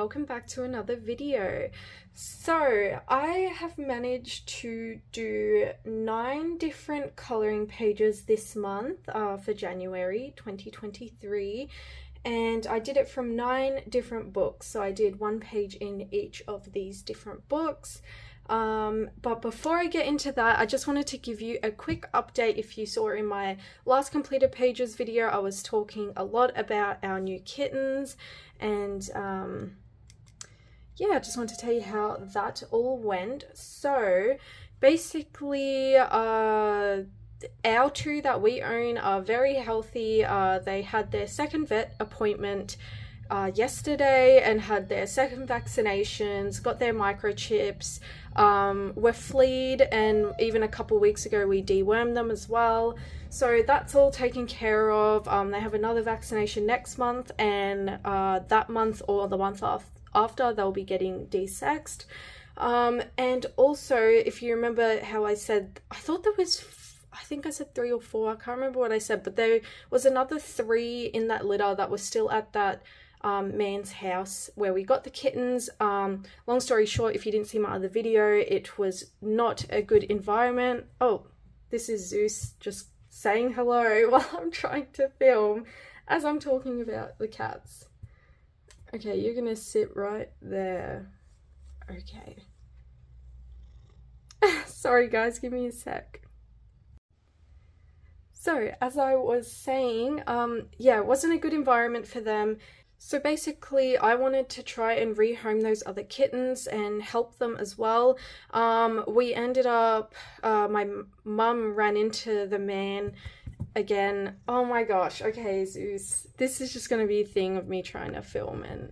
welcome back to another video. So I have managed to do 9 different coloring pages this month for January 2023, and I did it from 9 different books. So I did 1 page in each of these different books. But before I get into that, I just wanted to give you a quick update. If you saw in my last completed pages video, I was talking a lot about our new kittens, and yeah, I just want to tell you how that all went. So basically, our 2 that we own are very healthy. They had their second vet appointment yesterday and had their second vaccinations, got their microchips, were fleed, and even a couple weeks ago we dewormed them as well. So that's all taken care of. They have another vaccination next month, and that month or the month after they'll be getting desexed. And also, if you remember how I said, I thought there was I think I said 3 or 4, I can't remember what I said, but there was another 3 in that litter that was still at that man's house where we got the kittens. Long story short, if you didn't see my other video, it was not a good environment. Oh, this is Zeus just saying hello while I'm trying to film as I'm talking about the cats. Okay, you're gonna sit right there. Okay. Sorry guys, give me a sec. So, as I was saying, yeah, it wasn't a good environment for them. So basically, I wanted to try and rehome those other kittens and help them as well. We ended up, my mum ran into the man again. Oh my gosh, okay, Zeus. This is just going to be a thing of me trying to film, and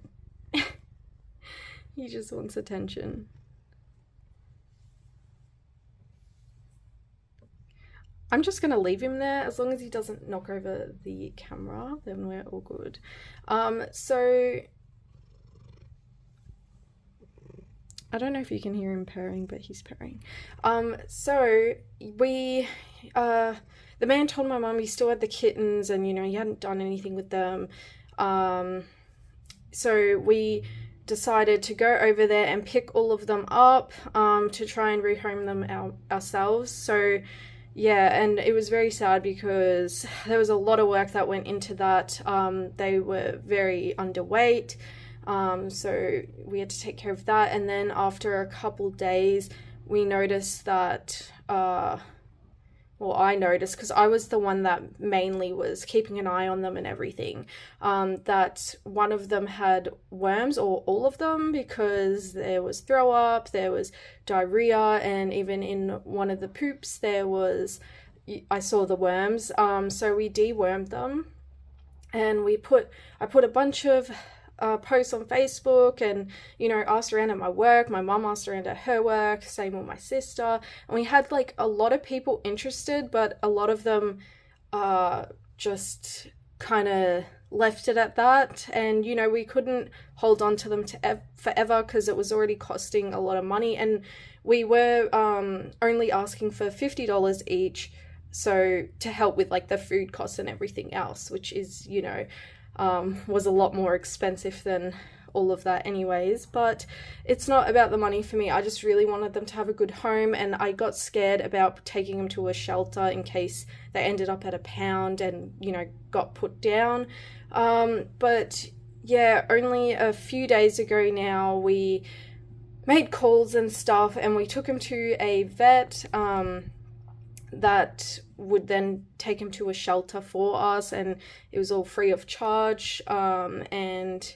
he just wants attention. I'm just going to leave him there. As long as he doesn't knock over the camera, then we're all good. So I don't know if you can hear him purring, but he's purring. So we, the man told my mum he still had the kittens, and you know, he hadn't done anything with them. So we decided to go over there and pick all of them up to try and rehome them ourselves. So yeah, and it was very sad because there was a lot of work that went into that. They were very underweight, so we had to take care of that. And then after a couple days, we noticed that, well, I noticed, because I was the one that mainly was keeping an eye on them and everything, that one of them had worms, or all of them, because there was throw up, there was diarrhea, and even in one of the poops there was, I saw the worms. So we dewormed them, and I put a bunch of posts on Facebook, and you know, asked around at my work. My mum asked around at her work, same with my sister, and we had like a lot of people interested, but a lot of them just kind of left it at that. And you know, we couldn't hold on to them forever because it was already costing a lot of money, and we were only asking for $50 each, so to help with like the food costs and everything else, which is, you know, was a lot more expensive than all of that anyways. But it's not about the money for me. I just really wanted them to have a good home, and I got scared about taking them to a shelter in case they ended up at a pound and, you know, got put down. But yeah, only a few days ago now we made calls and stuff, and we took him to a vet that would then take him to a shelter for us, and it was all free of charge. And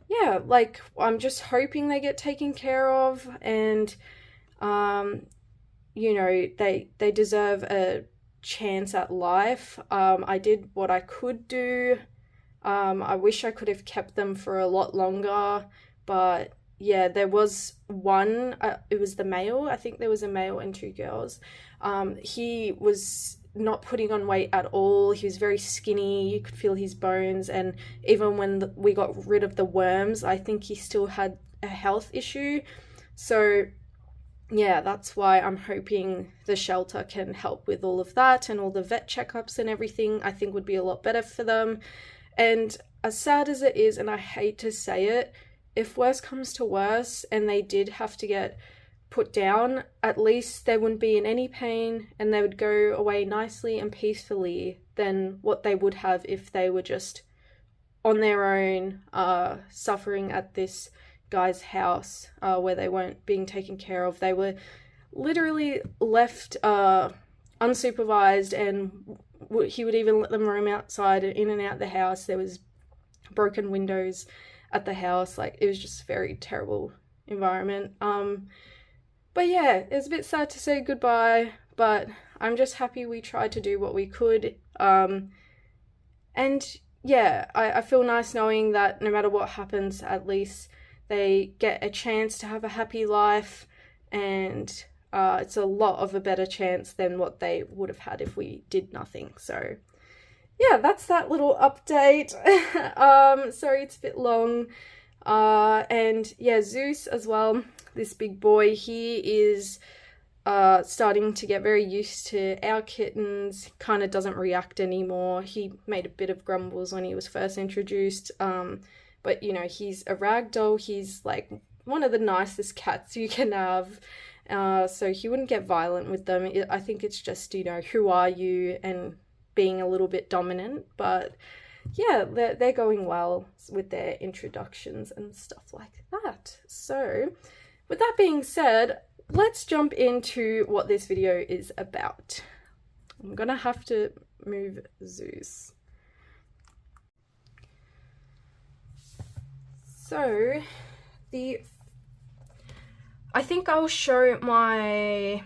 yeah, like, I'm just hoping they get taken care of, and you know, they deserve a chance at life. I did what I could do. I wish I could have kept them for a lot longer, but yeah, there was one, it was the male, I think there was a male and 2 girls. He was not putting on weight at all. He was very skinny. You could feel his bones, and even when we got rid of the worms, I think he still had a health issue. So yeah, that's why I'm hoping the shelter can help with all of that, and all the vet checkups and everything I think would be a lot better for them. And as sad as it is, and I hate to say it, if worse comes to worse and they did have to get put down, at least they wouldn't be in any pain and they would go away nicely and peacefully than what they would have if they were just on their own, suffering at this guy's house, where they weren't being taken care of. They were literally left unsupervised, and he would even let them roam outside and in and out the house. There was broken windows at the house. Like, it was just a very terrible environment. But yeah, it's a bit sad to say goodbye, but I'm just happy we tried to do what we could. And yeah, I feel nice knowing that no matter what happens, at least they get a chance to have a happy life, and it's a lot of a better chance than what they would have had if we did nothing. So yeah, that's that little update. Sorry it's a bit long. And yeah, Zeus as well, this big boy, he is starting to get very used to our kittens, kind of doesn't react anymore. He made a bit of grumbles when he was first introduced, but you know, he's a ragdoll. He's like one of the nicest cats you can have, so he wouldn't get violent with them. I think it's just, you know, who are you, and being a little bit dominant. But yeah, they're going well with their introductions and stuff like that. So with that being said, let's jump into what this video is about. I'm gonna have to move Zeus. So I think I'll show my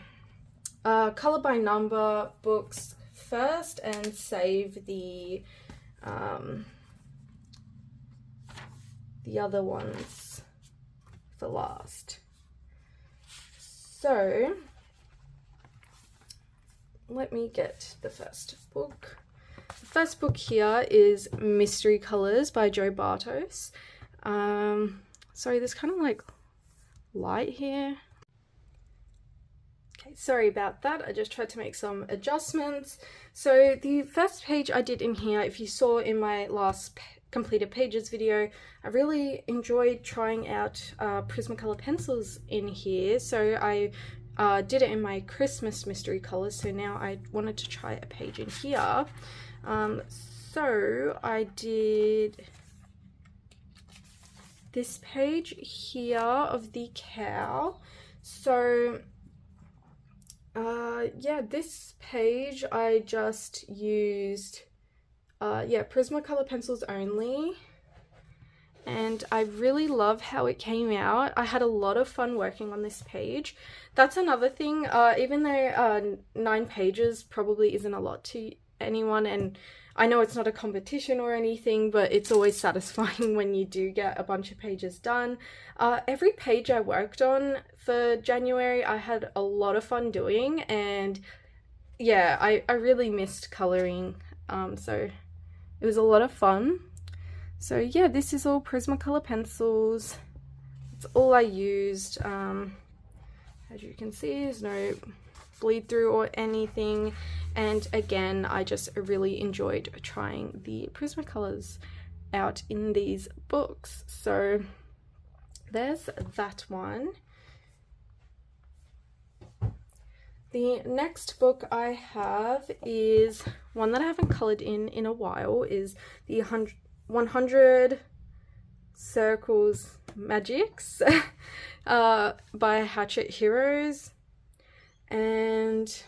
color by number books first and save the other ones for last. So let me get the first book. The first book here is Mystery Colors by Jo Bartos. Sorry, there's kind of like light here. Okay, sorry about that. I just tried to make some adjustments. So the first page I did in here, if you saw in my last completed pages video, I really enjoyed trying out Prismacolor pencils in here. So I did it in my Christmas mystery colors, so now I wanted to try a page in here. So I did this page here of the cow. So yeah, this page I just used Prismacolor pencils only, and I really love how it came out. I had a lot of fun working on this page. That's another thing, even though 9 pages probably isn't a lot to anyone, and I know it's not a competition or anything, but it's always satisfying when you do get a bunch of pages done. Every page I worked on for January, I had a lot of fun doing, and yeah, I really missed coloring, so it was a lot of fun. So yeah, this is all Prismacolor pencils. It's all I used. As you can see, there's no bleed through or anything, and again, I just really enjoyed trying the Prismacolors out in these books. So there's that one. The next book I have is one that I haven't colored in a while, is the 100 Circles Magics by Hatchet Heroes. And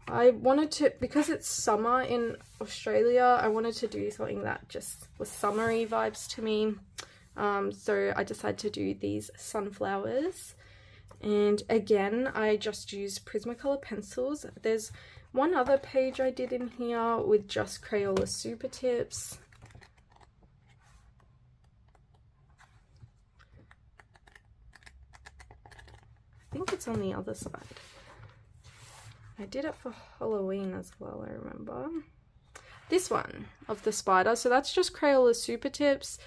I wanted to, because it's summer in Australia, I wanted to do something that just was summery vibes to me. So I decided to do these sunflowers. And again, I just used Prismacolor pencils. There's one other page I did in here with just Crayola Super Tips. I think it's on the other side. I did it for Halloween as well, I remember. This one of the spider, so that's just Crayola Super Tips,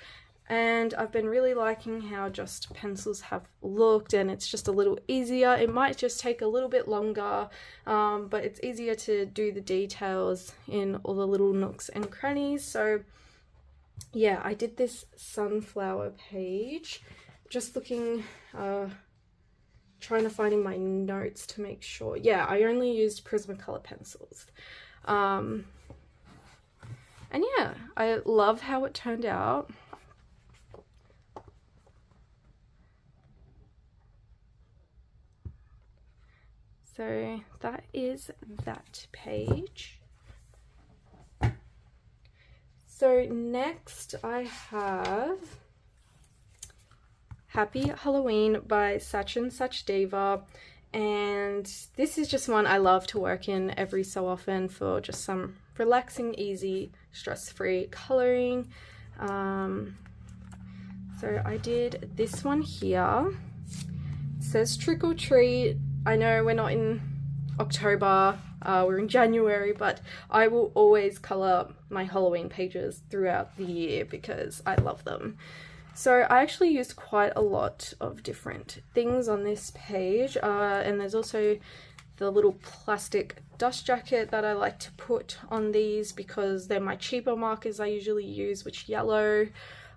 and I've been really liking how just pencils have looked, and it's just a little easier. It might just take a little bit longer, but it's easier to do the details in all the little nooks and crannies. So yeah, I did this sunflower page. Just looking, trying to find in my notes to make sure. Yeah, I only used Prismacolor pencils. And yeah, I love how it turned out. So that is that page. So next I have Happy Halloween by Such and Such Diva, and this is just one I love to work in every so often for just some relaxing, easy, stress-free coloring. So I did this one here. It says Trick or Treat. I know we're not in October, we're in January, but I will always color my Halloween pages throughout the year because I love them. So I actually used quite a lot of different things on this page, and there's also the little plastic dust jacket that I like to put on these because they're my cheaper markers I usually use, which yellow.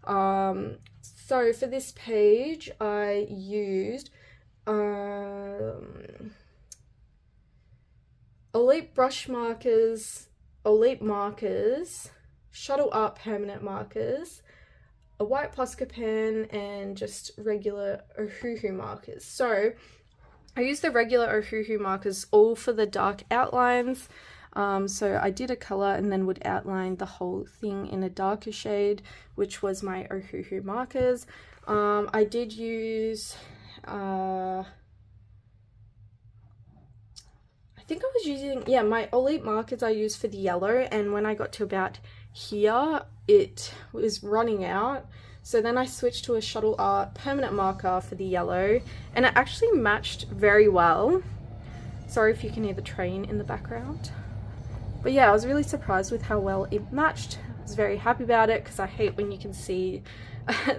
So for this page I used Elite brush markers, Elite markers, Shuttle Art permanent markers, a white Posca pen, and just regular Ohuhu markers. So I used the regular Ohuhu markers all for the dark outlines. So I did a color and then would outline the whole thing in a darker shade, which was my Ohuhu markers. I did use I think I was using, yeah, my Elite markers I used for the yellow, and when I got to about here, it was running out. So then I switched to a Shuttle Art permanent marker for the yellow, and it actually matched very well. Sorry if you can hear the train in the background. But yeah, I was really surprised with how well it matched. I was very happy about it because I hate when you can see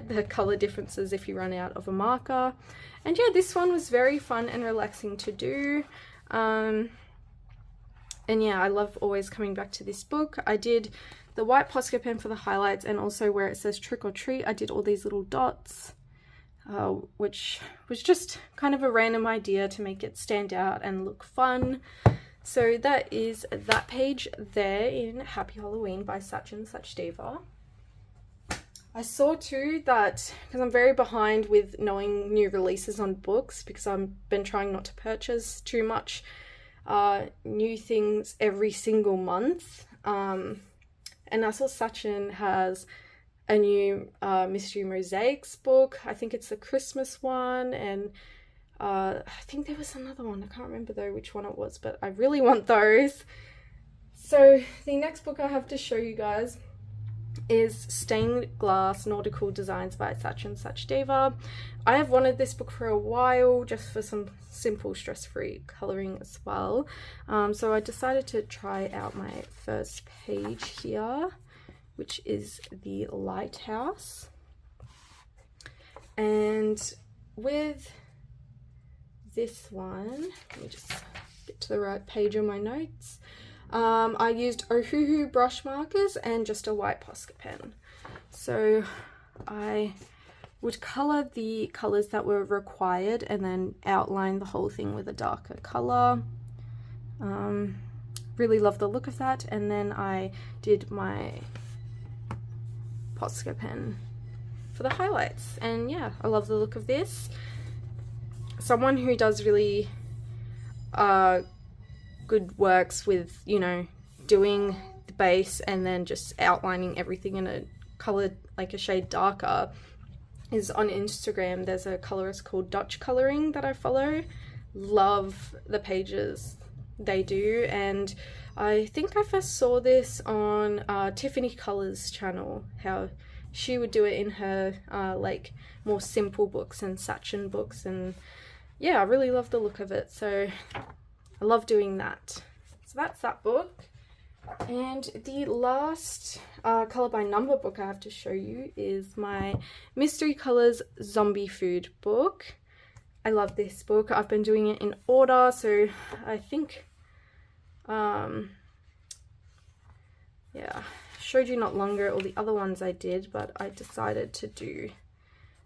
the color differences if you run out of a marker. And yeah, this one was very fun and relaxing to do. And yeah, I love always coming back to this book. I did the white Posca pen for the highlights, and also where it says Trick or Treat, I did all these little dots, which was just kind of a random idea to make it stand out and look fun. So that is that page there in Happy Halloween by Such and Such Diva. I saw too that, because I'm very behind with knowing new releases on books because I've been trying not to purchase too much new things every single month, and I saw Sachin has a new Mystery Mosaics book. I think it's the Christmas one, and I think there was another one. I can't remember though which one it was, but I really want those. So the next book I have to show you guys is Stained Glass Nautical Designs by Such and Such Diva. I have wanted this book for a while, just for some simple stress-free colouring as well. So I decided to try out my first page here, which is the Lighthouse. And with this one, let me just get to the right page on my notes. I used Ohuhu brush markers and just a white Posca pen. So I would colour the colours that were required and then outline the whole thing with a darker colour. Really love the look of that. And then I did my Posca pen for the highlights. And yeah, I love the look of this. Someone who does really good works with, you know, doing the base and then just outlining everything in a color like a shade darker is on Instagram. There's a colorist called Dutch Coloring that I follow. Love the pages they do, and I think I first saw this on Tiffany Colors channel, how she would do it in her like more simple books and Sachin books, and yeah, I really love the look of it, so I love doing that. So that's that book. And the last colour by number book I have to show you is my Mystery Colors Zombie Food book. I love this book. I've been doing it in order, so I think, yeah, showed you not long ago all the other ones I did, but I decided to do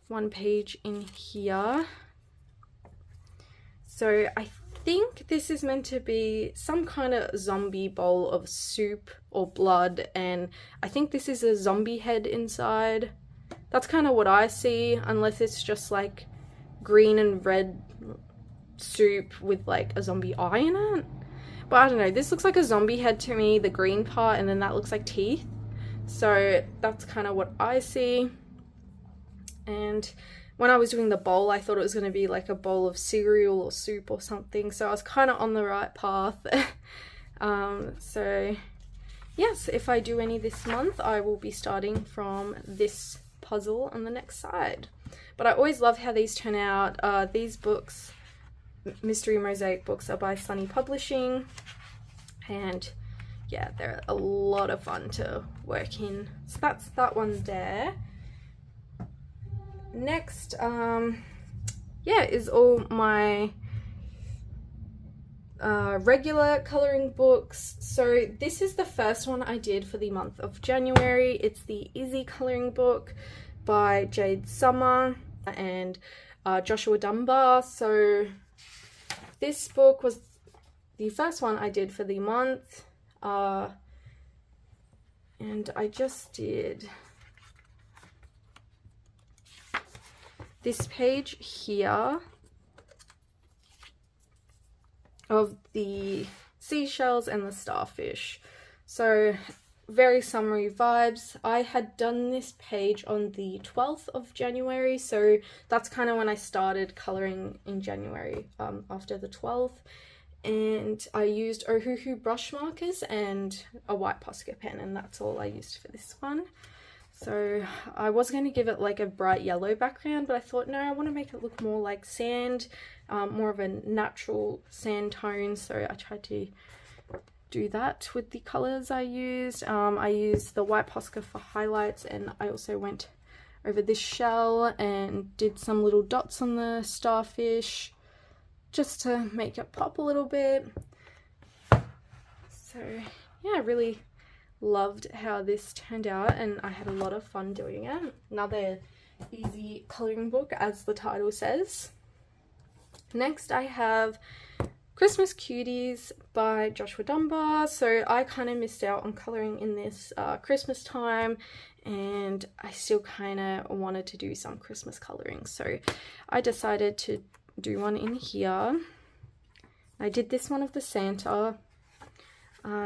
one page in here. So I think this is meant to be some kind of zombie bowl of soup or blood, and I think this is a zombie head inside. That's kind of what I see, unless it's just like green and red soup with like a zombie eye in it. But I don't know, this looks like a zombie head to me, the green part, and then that looks like teeth. So that's kind of what I see. And when I was doing the bowl, I thought it was going to be like a bowl of cereal or soup or something. So I was kind of on the right path. So yes, if I do any this month, I will be starting from this puzzle on the next side. But I always love how these turn out. These books, Mystery Mosaic books, are by Sunny Publishing. And yeah, they're a lot of fun to work in. So that's that one there. Next, yeah, is all my regular coloring books. So this is the first one I did for the month of January. It's the Easy Coloring Book by Jade Summer and Joshua Dunbar. So this book was the first one I did for the month, and I just did this page here of the seashells and the starfish. So very summery vibes. I had done this page on the 12th of January, so that's kind of when I started colouring in January, after the 12th. And I used Ohuhu brush markers and a white Posca pen, and that's all I used for this one. So I was going to give it like a bright yellow background, but I thought, no, I want to make it look more like sand, more of a natural sand tone. So I tried to do that with the colours I used. I used the white Posca for highlights, and I also went over this shell and did some little dots on the starfish just to make it pop a little bit. So yeah, I really loved how this turned out, and I had a lot of fun doing it. Another easy coloring book, as the title says. Next I have Christmas Cuties by Joshua Dunbar. So I kind of missed out on coloring in this Christmas time, and I still kind of wanted to do some Christmas coloring, so I decided to do one in here. I did this one of the Santa.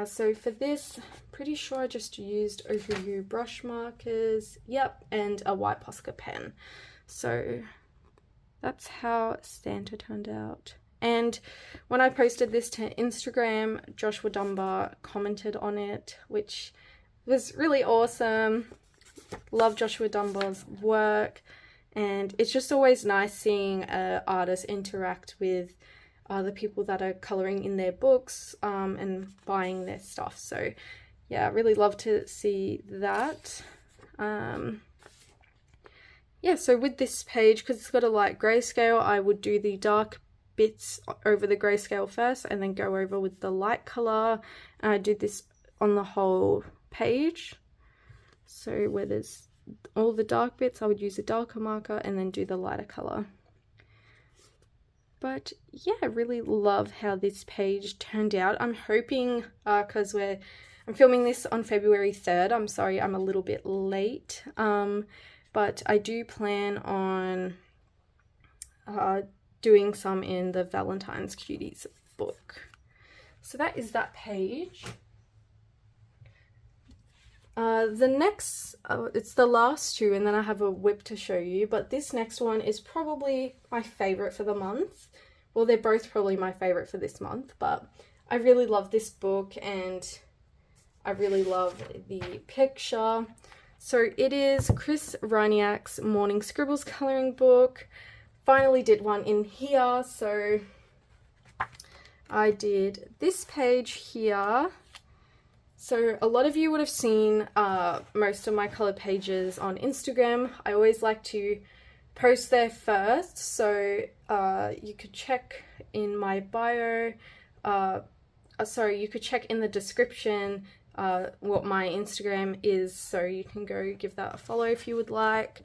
So for this, pretty sure I just used Ohuhu brush markers, yep, and a white Posca pen. So that's how Santa turned out. And when I posted this to Instagram, Joshua Dunbar commented on it, which was really awesome. Love Joshua Dunbar's work, and it's just always nice seeing artists interact with the people that are colouring in their books, and buying their stuff. So yeah, I really love to see that. Yeah, so with this page, because it's got a light grayscale, I would do the dark bits over the grayscale first and then go over with the light colour. And I did this on the whole page. So where there's all the dark bits, I would use a darker marker and then do the lighter colour. But yeah, I really love how this page turned out. I'm hoping, because I'm filming this on February 3rd. I'm sorry, I'm a little bit late. But I do plan on doing some in the Valentine's Cuties book. So that is that page. The next, it's the last two, and then I have a whip to show you, but this next one is probably my favourite for the month. Well, they're both probably my favourite for this month, but I really love this book, and I really love the picture. So it is Chris Raniak's Morning Scribbles colouring book. Finally did one in here, so I did this page here. So a lot of you would have seen most of my coloured pages on Instagram. I always like to post there first, so you could check in my bio, sorry, you could check in the description what my Instagram is, so you can go give that a follow if you would like,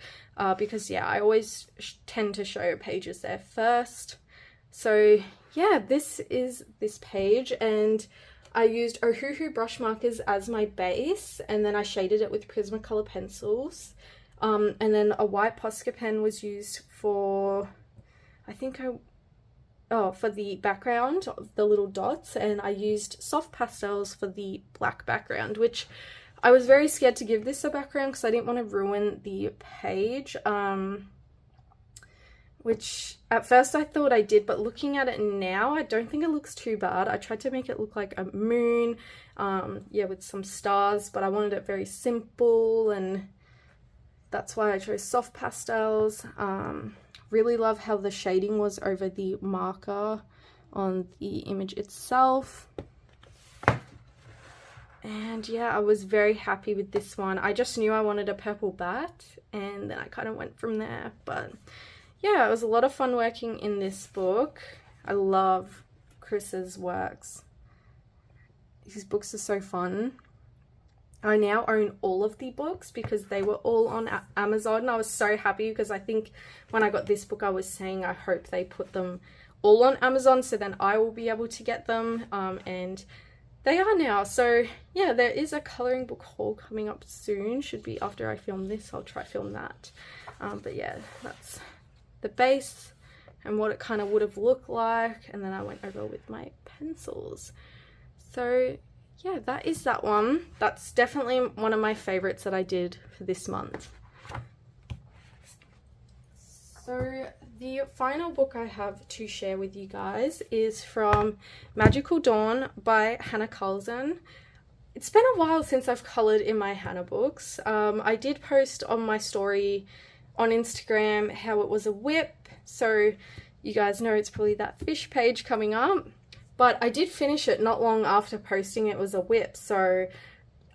because yeah, I always tend to show pages there first. So yeah, this is this page, and I used Ohuhu brush markers as my base, and then I shaded it with Prismacolor pencils, and then a white Posca pen was used for, I think for the background of the little dots, and I used soft pastels for the black background, which I was very scared to give this a background because I didn't want to ruin the page, which at first I thought I did, but looking at it now, I don't think it looks too bad. I tried to make it look like a moon, yeah, with some stars, but I wanted it very simple, and that's why I chose soft pastels. Really love how the shading was over the marker on the image itself. And yeah, I was very happy with this one. I just knew I wanted a purple bat, and then I kind of went from there. But yeah, it was a lot of fun working in this book. I love Chris's works. His books are so fun. I now own all of the books because they were all on Amazon, and I was so happy because I think when I got this book I was saying I hope they put them all on Amazon so then I will be able to get them, and they are now. So yeah, there is a colouring book haul coming up soon. Should be after I film this. I'll try film that. But yeah, that's the base and what it kind of would have looked like, and then I went over with my pencils. So yeah, that is that one. That's definitely one of my favorites that I did for this month. So the final book I have to share with you guys is from Magical Dawn by Hannah Carlson. It's been a while since I've coloured in my Hannah books. I did post on my story on Instagram how it was a whip, so you guys know it's probably that fish page coming up. But I did finish it not long after posting it was a whip, so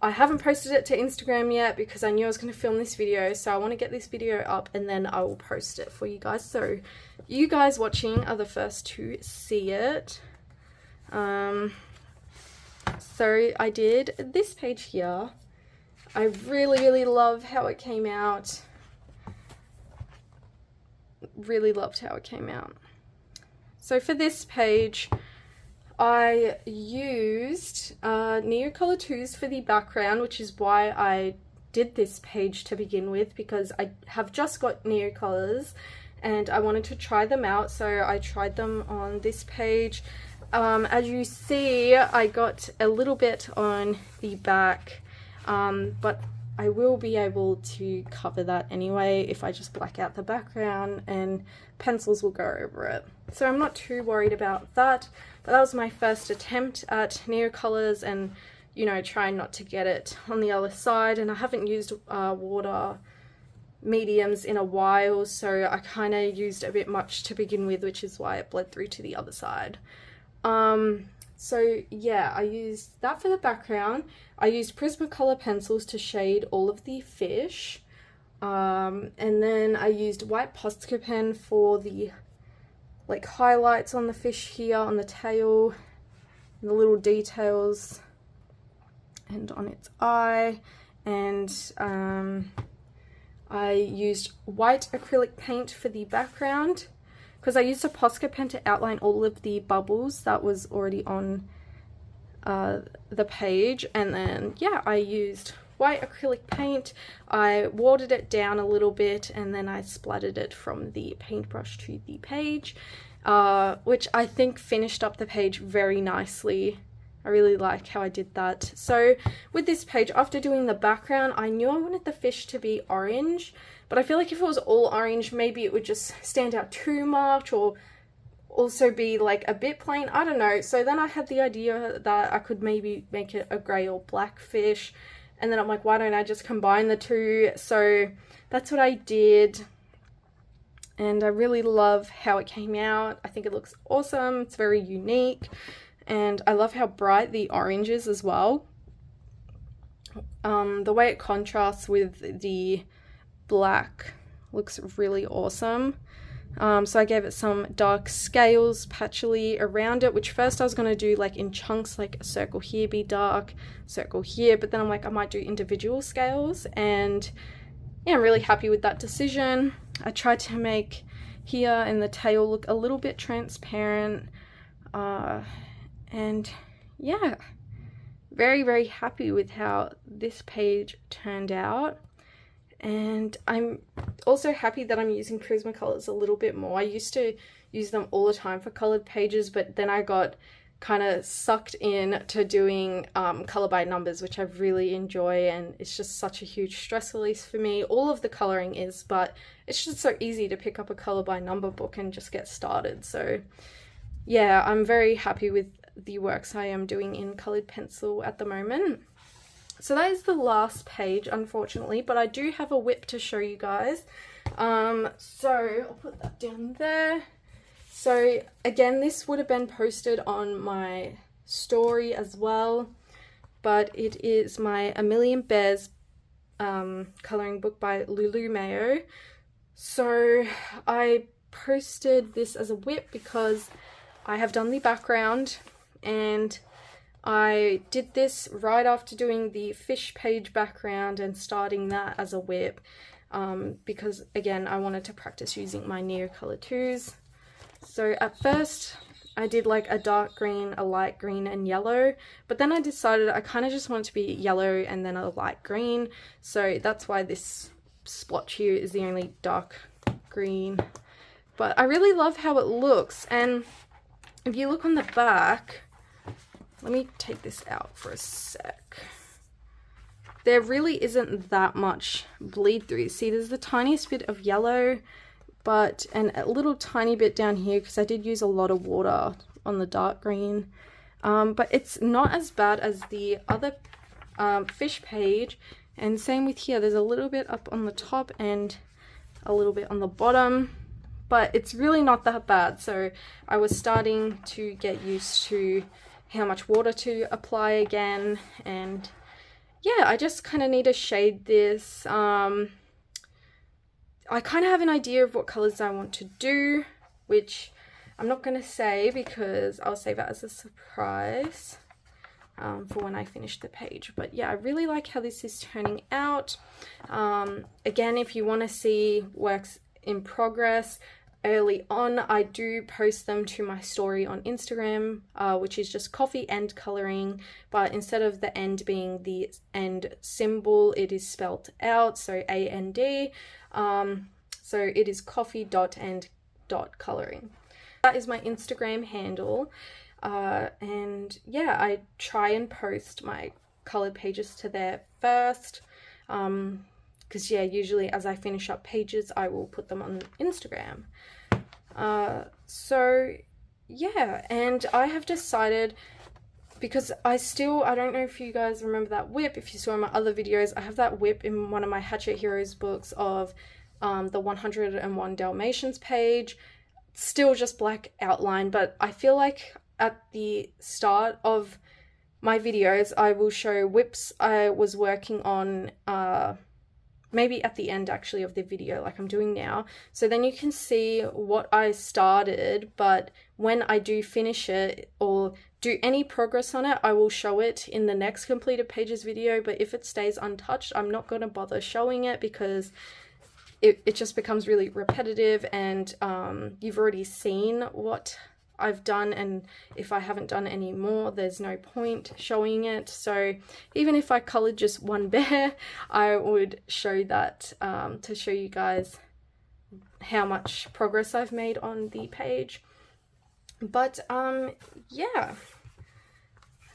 I haven't posted it to Instagram yet because I knew I was going to film this video, so I want to get this video up and then I will post it for you guys. So you guys watching are the first to see it. So I did this page here. I really love how it came out. Really loved how it came out. So for this page, I used Neocolor 2s for the background, which is why I did this page to begin with, because I have just got Neocolors and I wanted to try them out, so I tried them on this page. As you see, I got a little bit on the back, but I will be able to cover that anyway if I just black out the background, and pencils will go over it. So I'm not too worried about that, but that was my first attempt at Neocolors, and you know, trying not to get it on the other side, and I haven't used water mediums in a while, so I kind of used a bit much to begin with, which is why it bled through to the other side. So yeah, I used that for the background. I used Prismacolor pencils to shade all of the fish, and then I used white Posca pen for the like highlights on the fish here on the tail, and the little details, and on its eye. And I used white acrylic paint for the background because I used a Posca pen to outline all of the bubbles that was already on the page. And then yeah, I used white acrylic paint. I watered it down a little bit, and then I splattered it from the paintbrush to the page, which I think finished up the page very nicely. I really like how I did that. So with this page, after doing the background, I knew I wanted the fish to be orange, but I feel like if it was all orange, maybe it would just stand out too much, or also be like a bit plain. I don't know. So then I had the idea that I could maybe make it a grey or black fish, and then I'm like, why don't I just combine the two? So that's what I did, and I really love how it came out. I think it looks awesome. It's very unique. And I love how bright the orange is as well. The way it contrasts with the black looks really awesome. So I gave it some dark scales patchily around it, which first I was going to do like in chunks, like a circle here be dark, circle here, but then I'm like, I might do individual scales, and yeah, I'm really happy with that decision. I tried to make here and the tail look a little bit transparent, and yeah, very, very happy with how this page turned out. And I'm also happy that I'm using Prismacolors a little bit more. I used to use them all the time for colored pages, but then I got kind of sucked in to doing color by numbers, which I really enjoy, and it's just such a huge stress release for me. All of the coloring is, but it's just so easy to pick up a color by number book and just get started. So yeah, I'm very happy with the works I am doing in colored pencil at the moment. So that is the last page, unfortunately, but I do have a whip to show you guys. So I'll put that down there. So again, this would have been posted on my story as well, but it is my A Million Bears coloring book by Lulu Mayo. So I posted this as a whip because I have done the background, and I did this right after doing the fish page background and starting that as a whip, because again, I wanted to practice using my Neocolor 2s. So at first I did like a dark green, a light green and yellow, but then I decided I kind of just want it to be yellow and then a light green. So that's why this splotch here is the only dark green. But I really love how it looks, and if you look on the back, let me take this out for a sec. There really isn't that much bleed through. See, there's the tiniest bit of yellow, and a little tiny bit down here because I did use a lot of water on the dark green. But it's not as bad as the other fish page, and same with here. There's a little bit up on the top and a little bit on the bottom, but it's really not that bad. So I was starting to get used to how much water to apply again, and yeah, I just kind of need to shade this. I kind of have an idea of what colors I want to do, which I'm not going to say because I'll save that as a surprise for when I finish the page. But yeah, I really like how this is turning out. Again, if you want to see works in progress early on, I do post them to my story on Instagram, which is just coffee and coloring, but instead of the end being the end symbol, it is spelt out, so AND. So it is coffee.and.coloring. That is my Instagram handle, and yeah, I try and post my colored pages to there first, because yeah, usually as I finish up pages I will put them on Instagram. So yeah, and I have decided, because I don't know if you guys remember that whip, if you saw in my other videos, I have that whip in one of my Hatchet Heroes books of the 101 Dalmatians page, still just black outline, but I feel like at the start of my videos I will show whips I was working on, maybe at the end actually of the video like I'm doing now, so then you can see what I started, but when I do finish it or do any progress on it, I will show it in the next completed pages video. But if it stays untouched, I'm not going to bother showing it because it just becomes really repetitive, and you've already seen what I've done, and if I haven't done any more, there's no point showing it. So even if I colored just one bear, I would show that to show you guys how much progress I've made on the page. But yeah,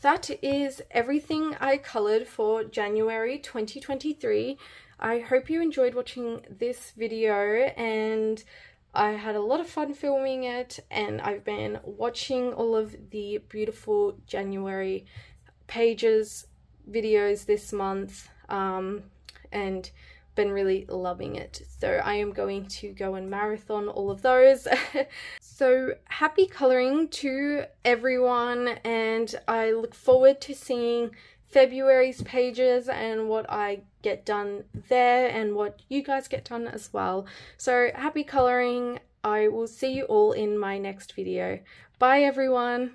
that is everything I colored for January 2023. I hope you enjoyed watching this video, and I had a lot of fun filming it, and I've been watching all of the beautiful January pages videos this month, and been really loving it. So I am going to go and marathon all of those. So happy coloring to everyone, and I look forward to seeing February's pages and what I get done there and what you guys get done as well. So happy coloring, I will see you all in my next video. Bye everyone!